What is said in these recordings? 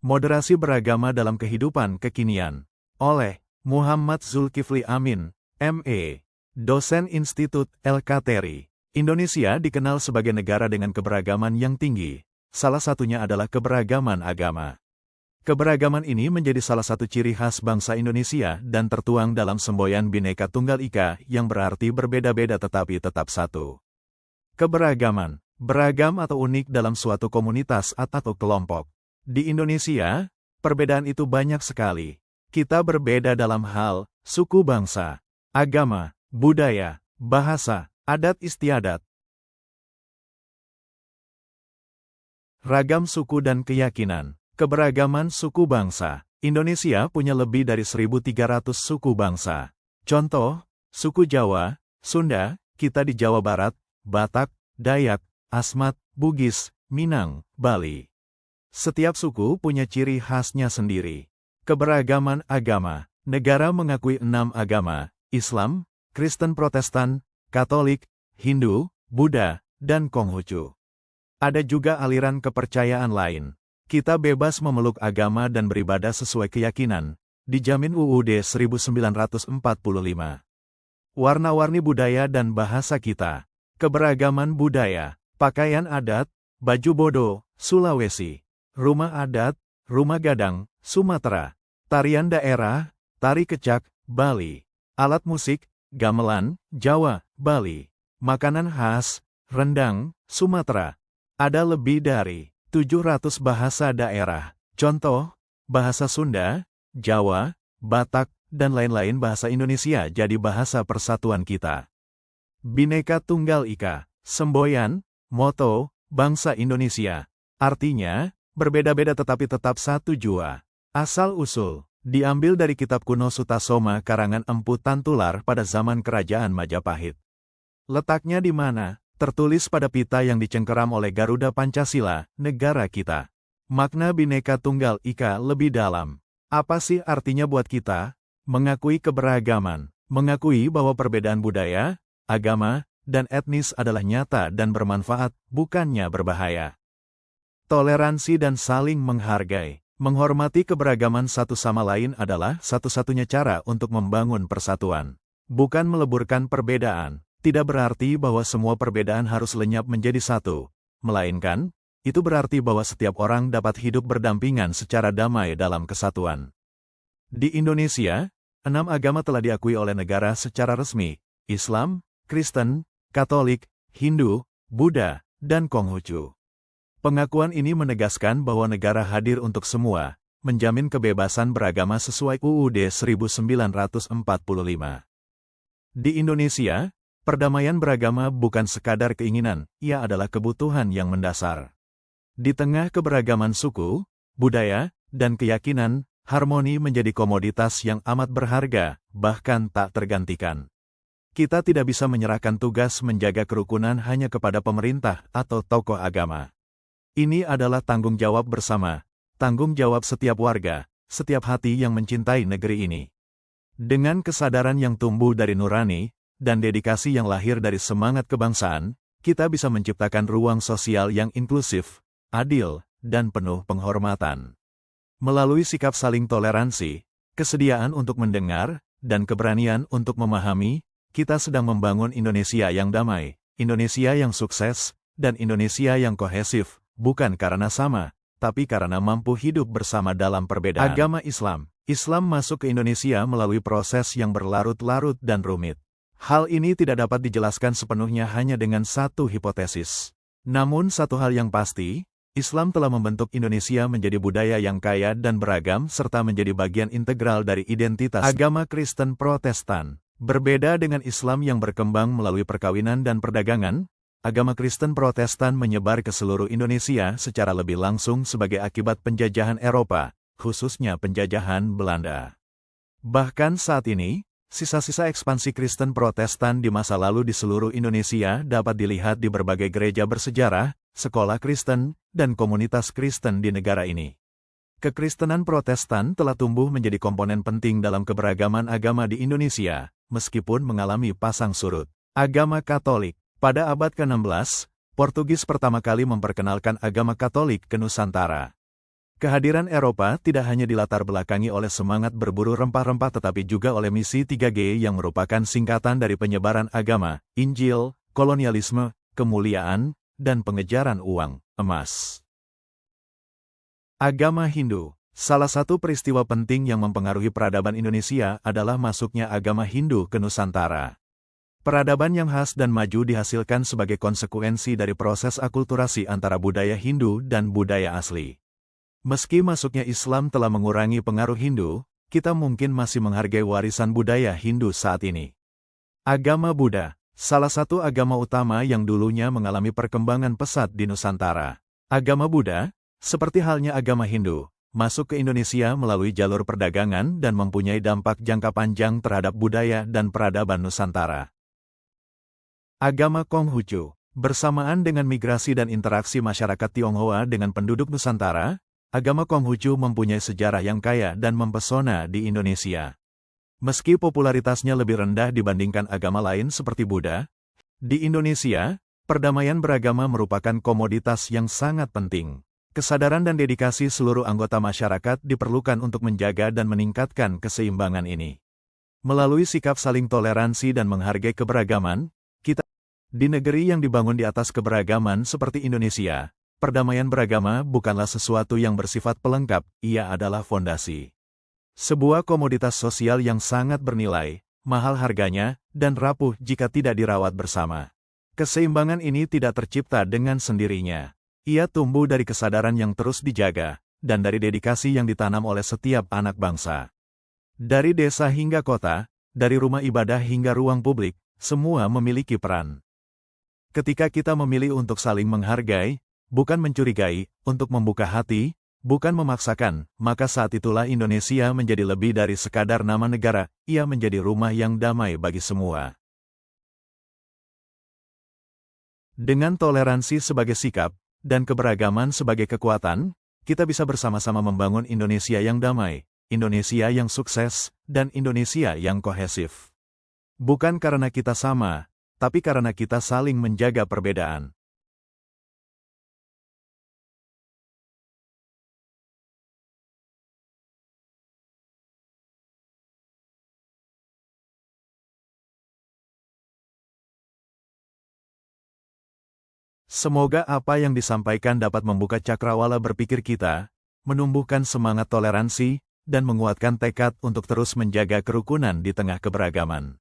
Moderasi beragama dalam kehidupan kekinian. Oleh Muhammad Zulkifli Amin, M.E., dosen Institut El-Kateri. Indonesia dikenal sebagai negara dengan keberagaman yang tinggi. Salah satunya adalah keberagaman agama. Keberagaman ini menjadi salah satu ciri khas bangsa Indonesia dan tertuang dalam semboyan Bhinneka Tunggal Ika yang berarti berbeda-beda tetapi tetap satu. Keberagaman, beragam atau unik dalam suatu komunitas atau kelompok. Di Indonesia, perbedaan itu banyak sekali. Kita berbeda dalam hal suku bangsa, agama, budaya, bahasa, adat istiadat, ragam suku dan keyakinan. Keberagaman suku bangsa. Indonesia punya lebih dari 1.300 suku bangsa. Contoh, suku Jawa, Sunda, kita di Jawa Barat, Batak, Dayak, Asmat, Bugis, Minang, Bali. Setiap suku punya ciri khasnya sendiri. Keberagaman agama. Negara mengakui 6 agama, Islam, Kristen Protestan, Katolik, Hindu, Buddha, dan Konghucu. Ada juga aliran kepercayaan lain. Kita bebas memeluk agama dan beribadah sesuai keyakinan, dijamin UUD 1945. Warna-warni budaya dan bahasa kita. Keberagaman budaya, pakaian adat, baju bodo, Sulawesi. Rumah adat, rumah gadang, Sumatera. Tarian daerah, tari kecak, Bali. Alat musik, gamelan, Jawa, Bali. Makanan khas, rendang, Sumatera. Ada lebih dari 700 bahasa daerah. Contoh, bahasa Sunda, Jawa, Batak, dan lain-lain bahasa Indonesia jadi bahasa persatuan kita. Bhinneka Tunggal Ika, semboyan, moto, bangsa Indonesia. Artinya, berbeda-beda tetapi tetap satu jua. Asal-usul, diambil dari kitab kuno Sutasoma karangan Empu Tantular pada zaman kerajaan Majapahit. Letaknya di mana? Tertulis pada pita yang dicengkeram oleh Garuda Pancasila, negara kita. Makna Bhinneka Tunggal Ika lebih dalam. Apa sih artinya buat kita? Mengakui keberagaman, mengakui bahwa perbedaan budaya, agama, dan etnis adalah nyata dan bermanfaat, bukannya berbahaya. Toleransi dan saling menghargai. Menghormati keberagaman satu sama lain adalah satu-satunya cara untuk membangun persatuan. Bukan meleburkan perbedaan. Tidak berarti bahwa semua perbedaan harus lenyap menjadi satu. Melainkan, itu berarti bahwa setiap orang dapat hidup berdampingan secara damai dalam kesatuan. Di Indonesia, 6 agama telah diakui oleh negara secara resmi. Islam, Kristen, Katolik, Hindu, Buddha, dan Konghucu. Pengakuan ini menegaskan bahwa negara hadir untuk semua, menjamin kebebasan beragama sesuai UUD 1945. Di Indonesia, perdamaian beragama bukan sekadar keinginan, ia adalah kebutuhan yang mendasar. Di tengah keberagaman suku, budaya, dan keyakinan, harmoni menjadi komoditas yang amat berharga, bahkan tak tergantikan. Kita tidak bisa menyerahkan tugas menjaga kerukunan hanya kepada pemerintah atau tokoh agama. Ini adalah tanggung jawab bersama, tanggung jawab setiap warga, setiap hati yang mencintai negeri ini. Dengan kesadaran yang tumbuh dari nurani, dan dedikasi yang lahir dari semangat kebangsaan, kita bisa menciptakan ruang sosial yang inklusif, adil, dan penuh penghormatan. Melalui sikap saling toleransi, kesediaan untuk mendengar, dan keberanian untuk memahami, kita sedang membangun Indonesia yang damai, Indonesia yang sukses, dan Indonesia yang kohesif. Bukan karena sama, tapi karena mampu hidup bersama dalam perbedaan. Agama Islam. Islam masuk ke Indonesia melalui proses yang berlarut-larut dan rumit. Hal ini tidak dapat dijelaskan sepenuhnya hanya dengan satu hipotesis. Namun satu hal yang pasti, Islam telah membentuk Indonesia menjadi budaya yang kaya dan beragam serta menjadi bagian integral dari identitas agama Kristen Protestan. Berbeda dengan Islam yang berkembang melalui perkawinan dan perdagangan, agama Kristen Protestan menyebar ke seluruh Indonesia secara lebih langsung sebagai akibat penjajahan Eropa, khususnya penjajahan Belanda. Bahkan saat ini, sisa-sisa ekspansi Kristen Protestan di masa lalu di seluruh Indonesia dapat dilihat di berbagai gereja bersejarah, sekolah Kristen, dan komunitas Kristen di negara ini. Kekristenan Protestan telah tumbuh menjadi komponen penting dalam keberagaman agama di Indonesia, meskipun mengalami pasang surut. Agama Katolik. Pada abad ke-16, Portugis pertama kali memperkenalkan agama Katolik ke Nusantara. Kehadiran Eropa tidak hanya dilatar belakangi oleh semangat berburu rempah-rempah tetapi juga oleh misi 3G yang merupakan singkatan dari penyebaran agama, Injil, kolonialisme, kemuliaan, dan pengejaran uang, emas. Agama Hindu. Salah satu peristiwa penting yang mempengaruhi peradaban Indonesia adalah masuknya agama Hindu ke Nusantara. Peradaban yang khas dan maju dihasilkan sebagai konsekuensi dari proses akulturasi antara budaya Hindu dan budaya asli. Meski masuknya Islam telah mengurangi pengaruh Hindu, kita mungkin masih menghargai warisan budaya Hindu saat ini. Agama Buddha, salah satu agama utama yang dulunya mengalami perkembangan pesat di Nusantara. Agama Buddha, seperti halnya agama Hindu, masuk ke Indonesia melalui jalur perdagangan dan mempunyai dampak jangka panjang terhadap budaya dan peradaban Nusantara. Agama Konghucu. Bersamaan dengan migrasi dan interaksi masyarakat Tionghoa dengan penduduk Nusantara, agama Konghucu mempunyai sejarah yang kaya dan mempesona di Indonesia. Meski popularitasnya lebih rendah dibandingkan agama lain seperti Buddha, di Indonesia, perdamaian beragama merupakan komoditas yang sangat penting. Kesadaran dan dedikasi seluruh anggota masyarakat diperlukan untuk menjaga dan meningkatkan keseimbangan ini. Melalui sikap saling toleransi dan menghargai keberagaman, kita di negeri yang dibangun di atas keberagaman seperti Indonesia, perdamaian beragama bukanlah sesuatu yang bersifat pelengkap, ia adalah fondasi. Sebuah komoditas sosial yang sangat bernilai, mahal harganya, dan rapuh jika tidak dirawat bersama. Keseimbangan ini tidak tercipta dengan sendirinya. Ia tumbuh dari kesadaran yang terus dijaga, dan dari dedikasi yang ditanam oleh setiap anak bangsa. Dari desa hingga kota, dari rumah ibadah hingga ruang publik, semua memiliki peran. Ketika kita memilih untuk saling menghargai, bukan mencurigai, untuk membuka hati, bukan memaksakan, maka saat itulah Indonesia menjadi lebih dari sekadar nama negara, ia menjadi rumah yang damai bagi semua. Dengan toleransi sebagai sikap, dan keberagaman sebagai kekuatan, kita bisa bersama-sama membangun Indonesia yang damai, Indonesia yang sukses, dan Indonesia yang kohesif. Bukan karena kita sama, tapi karena kita saling menjaga perbedaan. Semoga apa yang disampaikan dapat membuka cakrawala berpikir kita, menumbuhkan semangat toleransi, dan menguatkan tekad untuk terus menjaga kerukunan di tengah keberagaman.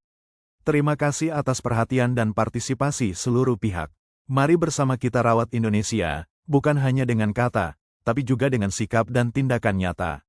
Terima kasih atas perhatian dan partisipasi seluruh pihak. Mari bersama kita rawat Indonesia, bukan hanya dengan kata, tapi juga dengan sikap dan tindakan nyata.